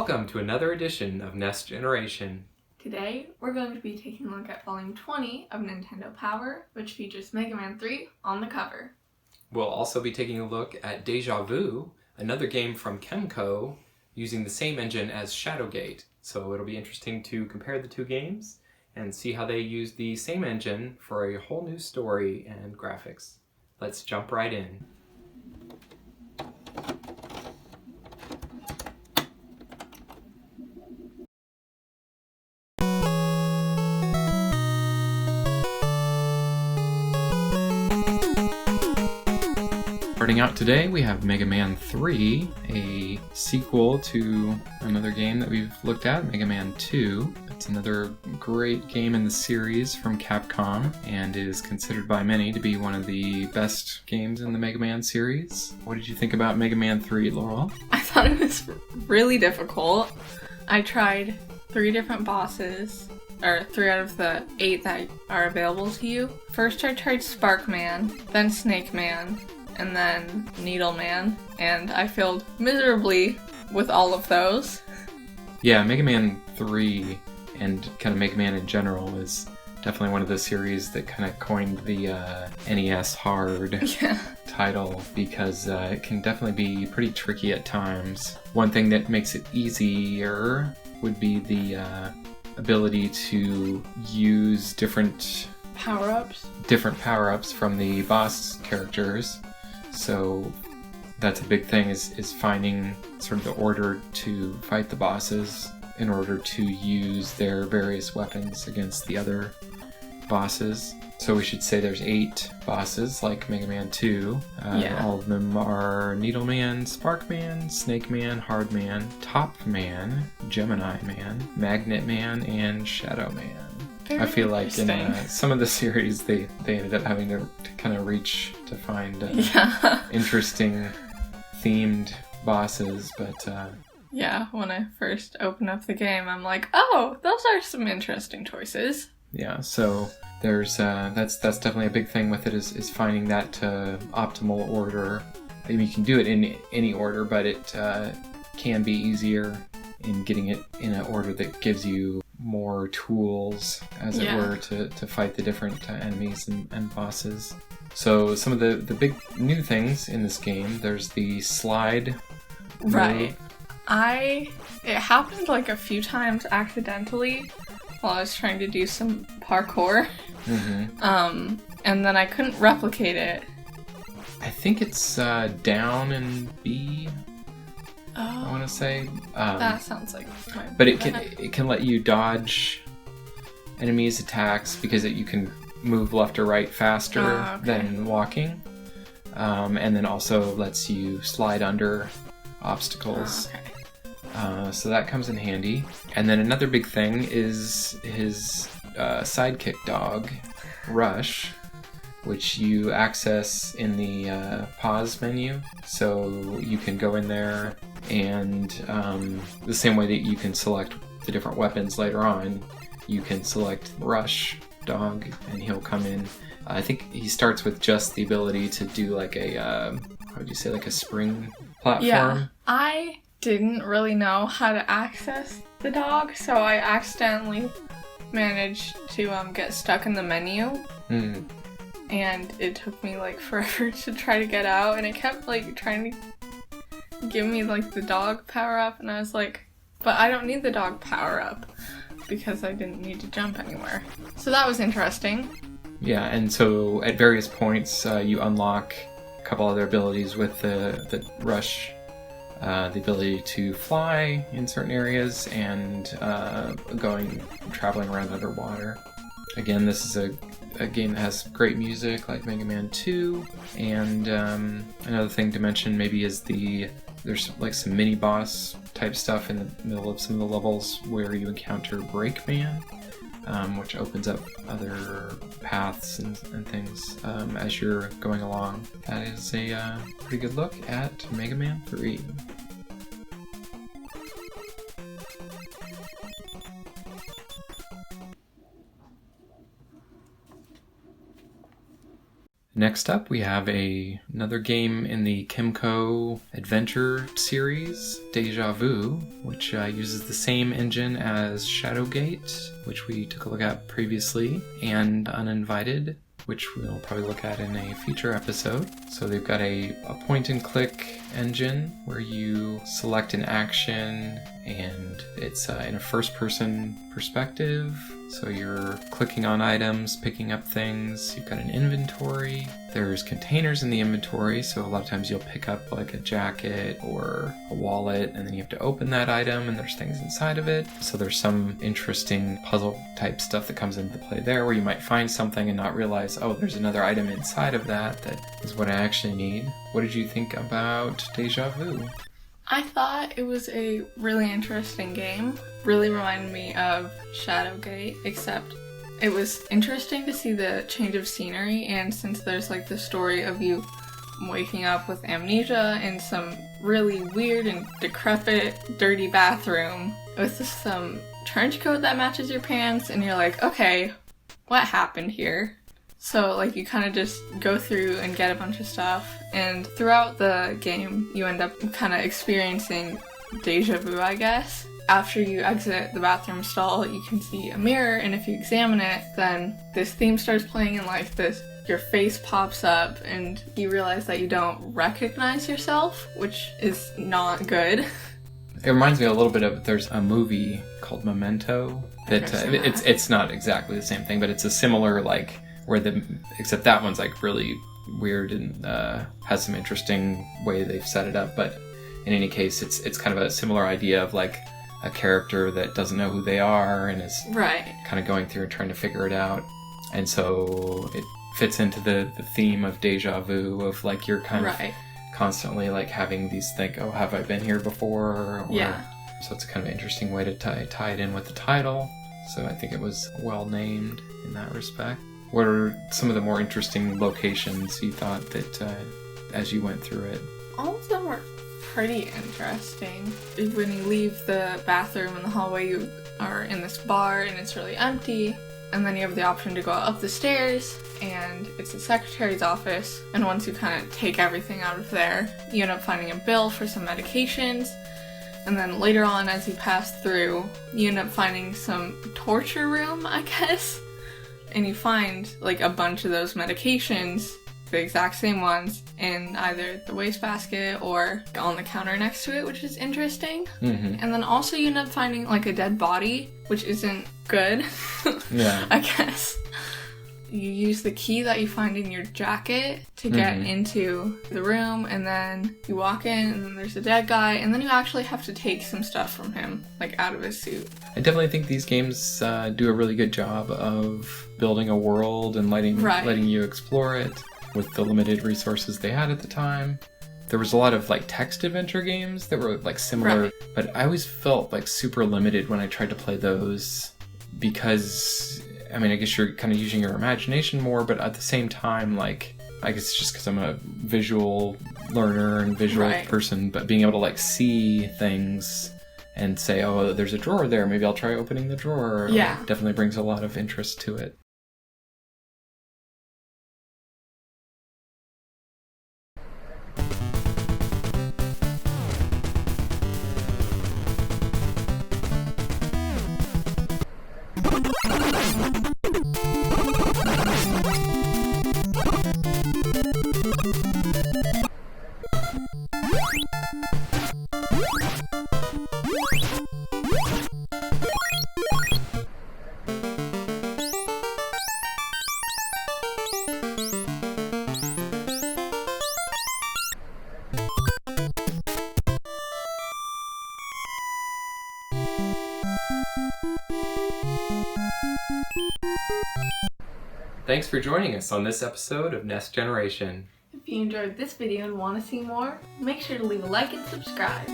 Welcome to another edition of NES Generation. Today, we're going to be taking a look at Volume 20 of Nintendo Power, which features Mega Man 3 on the cover. We'll also be taking a look at Deja Vu, another game from Kemco, using the same engine as Shadowgate. So it'll be interesting to compare the two games and see how they use the same engine for a whole new story and graphics. Let's jump right in. Starting out today, we have Mega Man 3, a sequel to another game that we've looked at, Mega Man 2. It's another great game in the series from Capcom and is considered by many to be one of the best games in the Mega Man series. What did you think about Mega Man 3, Laurel? I thought it was really difficult. I tried 3 different bosses, or 3 out of the 8 that are available to you. First I tried Spark Man, then Snake Man, and then Needle Man, and I failed miserably with all of those. Yeah, Mega Man 3 and kind of Mega Man in general is definitely one of the series that kind of coined the NES hard title because it can definitely be pretty tricky at times. One thing that makes it easier would be the ability to use different power-ups from the boss characters. So that's a big thing is finding sort of the order to fight the bosses in order to use their various weapons against the other bosses. So we should say there's 8 bosses like Mega Man 2. All of them are Needle Man, Spark Man, Snake Man, Hard Man, Top Man, Gemini Man, Magnet Man, and Shadow Man. I feel like in some of the series they ended up having to kind of reach to find interesting themed bosses, but when I first opened up the game, I'm like, oh, those are some interesting choices. Yeah, so there's that's definitely a big thing with it is finding that optimal order. I mean, you can do it in any order, but it can be easier in getting it in an order that gives you more tools, as it were, to fight the different enemies and bosses. So some of the big new things in this game, there's the slide move. Right. It happened like a few times accidentally while I was trying to do some parkour. Mm-hmm. And then I couldn't replicate it. I think it's down and B. I want to say. That sounds like. But it can let you dodge enemies' attacks because you can move left or right faster than walking, and then also lets you slide under obstacles. So that comes in handy. And then another big thing is his sidekick dog, Rush, which you access in the pause menu. So you can go in there and the same way that you can select the different weapons later on, you can select Rush Dog and he'll come in. I think he starts with just the ability to do like a, how would you say, like a spring platform? Yeah, I didn't really know how to access the dog, so I accidentally managed to get stuck in the menu. Mm. And it took me like forever to try to get out, and it kept like trying to give me like the dog power up, and I was like, but I don't need the dog power up because I didn't need to jump anywhere. So that was interesting. Yeah, and so at various points you unlock a couple other abilities with the Rush, the ability to fly in certain areas and traveling around underwater. Again, this is a game that has great music like Mega Man 2, and another thing to mention maybe is there's like some mini boss type stuff in the middle of some of the levels where you encounter Breakman, which opens up other paths and things as you're going along. That is a pretty good look at Mega Man 3. Next up, we have another game in the Kemco adventure series, Deja Vu, which uses the same engine as Shadowgate, which we took a look at previously, and Uninvited, which we'll probably look at in a future episode. So they've got a point-and-click engine where you select an action, and it's in a first-person perspective. So you're clicking on items, picking up things. You've got an inventory. There's containers in the inventory, so a lot of times you'll pick up like a jacket or a wallet, and then you have to open that item, and there's things inside of it. So there's some interesting puzzle type stuff that comes into play there, where you might find something and not realize, oh, there's another item inside of that is what I actually need. What did you think about Deja Vu? I thought it was a really interesting game. Really reminded me of Shadowgate, except it was interesting to see the change of scenery, and since there's like the story of you waking up with amnesia in some really weird and decrepit, dirty bathroom with some trench coat that matches your pants, and you're like, okay, what happened here? So, like, you kind of just go through and get a bunch of stuff, and throughout the game, you end up kind of experiencing deja vu, I guess. After you exit the bathroom stall, you can see a mirror, and if you examine it, then this theme starts playing, and, like, your face pops up, and you realize that you don't recognize yourself, which is not good. It reminds me a little bit of, there's a movie called Memento, that it's not exactly the same thing, but it's a similar, like, except that one's like really weird and has some interesting way they've set it up. But in any case, it's kind of a similar idea of like a character that doesn't know who they are and is kind of going through and trying to figure it out. And so it fits into the theme of deja vu, of like you're kind of constantly like having these oh, have I been here before? So it's kind of an interesting way to tie it in with the title. So I think it was well named in that respect. What are some of the more interesting locations you thought that as you went through it? All of them were pretty interesting. When you leave the bathroom in the hallway, you are in this bar and it's really empty. And then you have the option to go up the stairs, and it's the secretary's office. And once you kind of take everything out of there, you end up finding a bill for some medications. And then later on, as you pass through, you end up finding some torture room, I guess. And you find like a bunch of those medications, the exact same ones, in either the wastebasket or on the counter next to it, which is interesting. Mm-hmm. And then also you end up finding like a dead body, which isn't good. Yeah. I guess. You use the key that you find in your jacket to get into the room, and then you walk in, and then there's a dead guy, and then you actually have to take some stuff from him, like out of his suit. I definitely think these games do a really good job of building a world and letting you explore it with the limited resources they had at the time. There was a lot of like text adventure games that were like similar, but I always felt like super limited when I tried to play those, because I mean, I guess you're kind of using your imagination more, but at the same time, like, I guess it's just because I'm a visual learner and visual person, but being able to like see things and say, oh, there's a drawer there, maybe I'll try opening the drawer. Yeah. Definitely brings a lot of interest to it. Thanks for joining us on this episode of Nest Generation. If you enjoyed this video and want to see more, make sure to leave a like and subscribe.